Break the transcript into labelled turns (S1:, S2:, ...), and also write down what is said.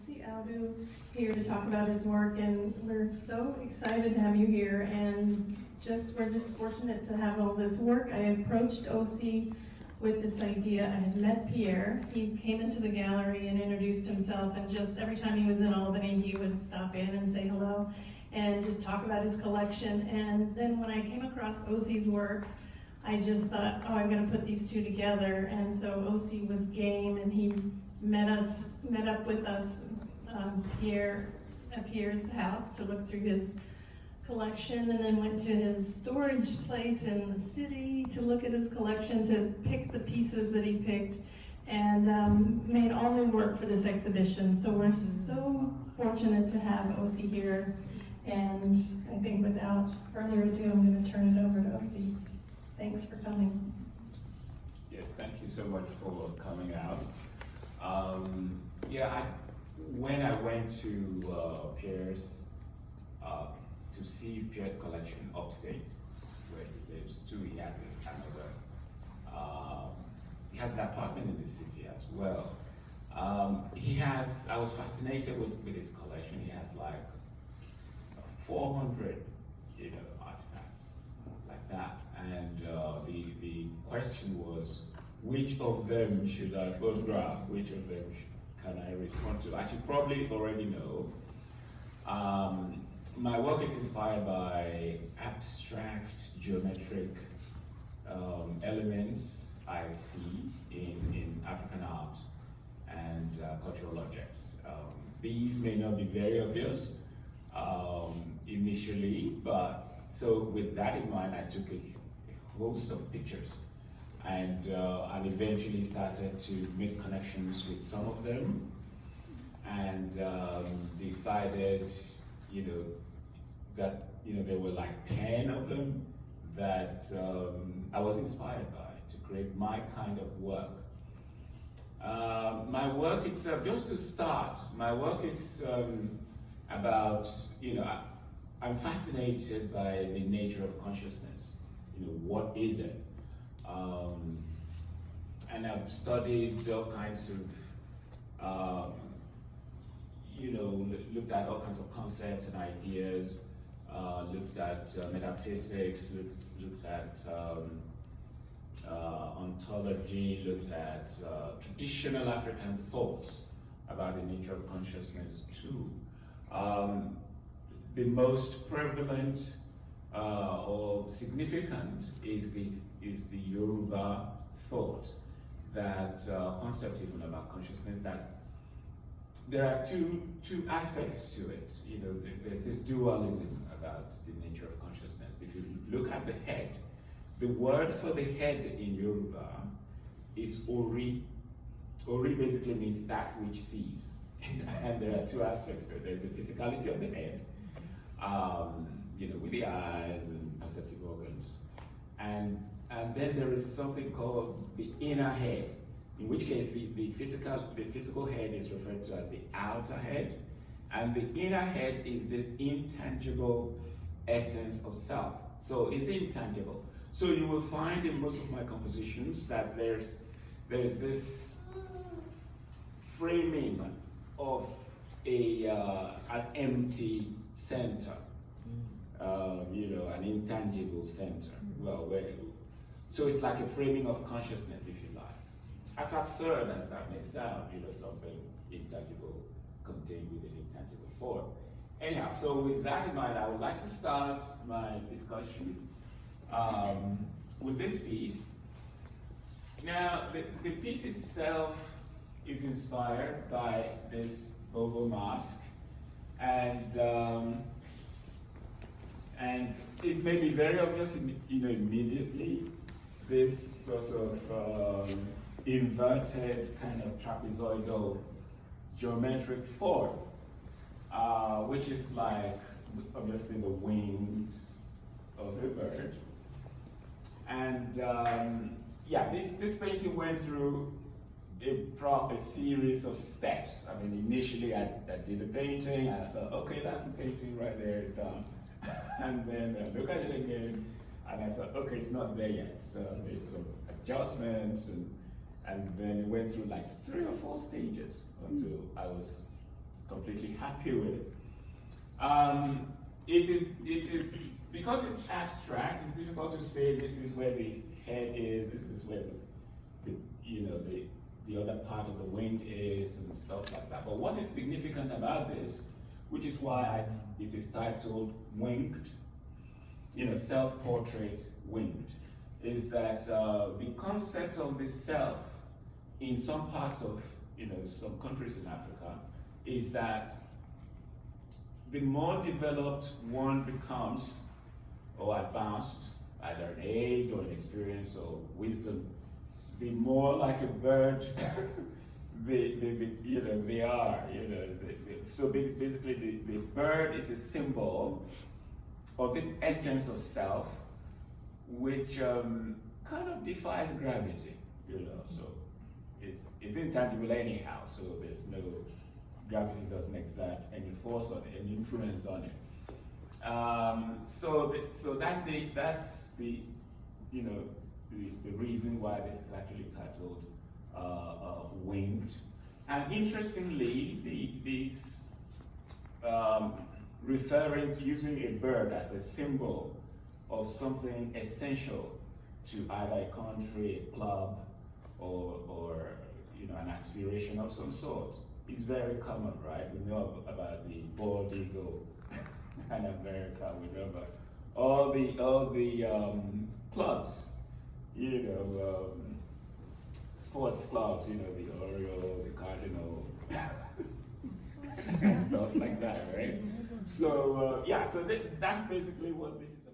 S1: see Audu here to talk about his work, and we're so excited to have you here. And we're just fortunate to have all this work. I approached OC with this idea. I had met Pierre. He came into the gallery and introduced himself, and just every time he was in Albany, he would stop in and say hello and just talk about his collection. And then when I came across OC's work, I just thought, oh, I'm going to put these two together. And so OC was game, and he met up with us at Pierre's house to look through his collection, and then went to his storage place in the city to look at his collection, to pick the pieces that he picked, and made all new work for this exhibition. So we're so fortunate to have OC here, and I think without further ado, I'm going to turn it over to OC. Thanks for coming.
S2: Yes, thank you so much for coming out. When I went to Pierre's, to see Pierre's collection upstate, where he lives too, he has he has an apartment in the city as well. I was fascinated with his collection. He has like 400, artifacts like that. And the question was, which of them should I photograph? Which of them can I respond to? As you probably already know, my work is inspired by abstract geometric elements I see in African art and cultural objects. These may not be very obvious initially, but so with that in mind, I took a host of pictures and eventually started to make connections with some of them, and decided, that there were like 10 of them that I was inspired by to create my kind of work. My work itself, just to start, my work is about, I'm fascinated by the nature of consciousness. What is it? And I've studied all kinds of, looked at all kinds of concepts and ideas, looked at metaphysics, looked at ontology, looked at traditional African thoughts about the nature of consciousness too. The most prevalent or significant is the Yoruba thought, that concept even about consciousness, that there are two aspects to it. There's this dualism about the nature of consciousness. If you look at the head, the word for the head in Yoruba is Ori. Ori basically means that which sees. And there are two aspects to it. There's the physicality of the head, with the eyes and perceptive organs. And then there is something called the inner head, in which case the physical head is referred to as the outer head, and the inner head is this intangible essence of self. So it's intangible. So you will find in most of my compositions that there's this framing of an empty center, an intangible center. So it's like a framing of consciousness, if you like. As absurd as that may sound, something intangible contained within intangible form. Anyhow, so with that in mind, I would like to start my discussion with this piece. Now, the piece itself is inspired by this Bobo mask, and it may be very obvious, immediately, this sort of inverted kind of trapezoidal geometric form, which is like, obviously, the wings of a bird. And this painting went through a series of steps. I mean, initially I did the painting, and I thought, okay, that's the painting right there, it's done. And then I look at it again, and I thought, okay, it's not there yet. So it's some adjustments, and then it went through like 3 or 4 stages until I was completely happy with it. It is because it's abstract. It's difficult to say this is where the head is. This is where the other part of the wing is and stuff like that. But what is significant about this, which is why it is titled Winged, self-portrait winged, is that the concept of the self in some parts of some countries in Africa is that the more developed one becomes or advanced, either in age or in experience or wisdom, the more like a bird they are. So basically, the bird is a symbol of this essence of self, which kind of defies gravity. So it's intangible anyhow. So there's no gravity doesn't exert any force on it, any influence on it. So that's the reason why this is actually titled Winged. And interestingly, these using a bird as a symbol of something essential to either a country, a club, or an aspiration of some sort is very common, right? We know about the bald eagle in America. We know about all the clubs, sports clubs, the Oriole, the Cardinal, and stuff like that, right? So that's basically what this is about.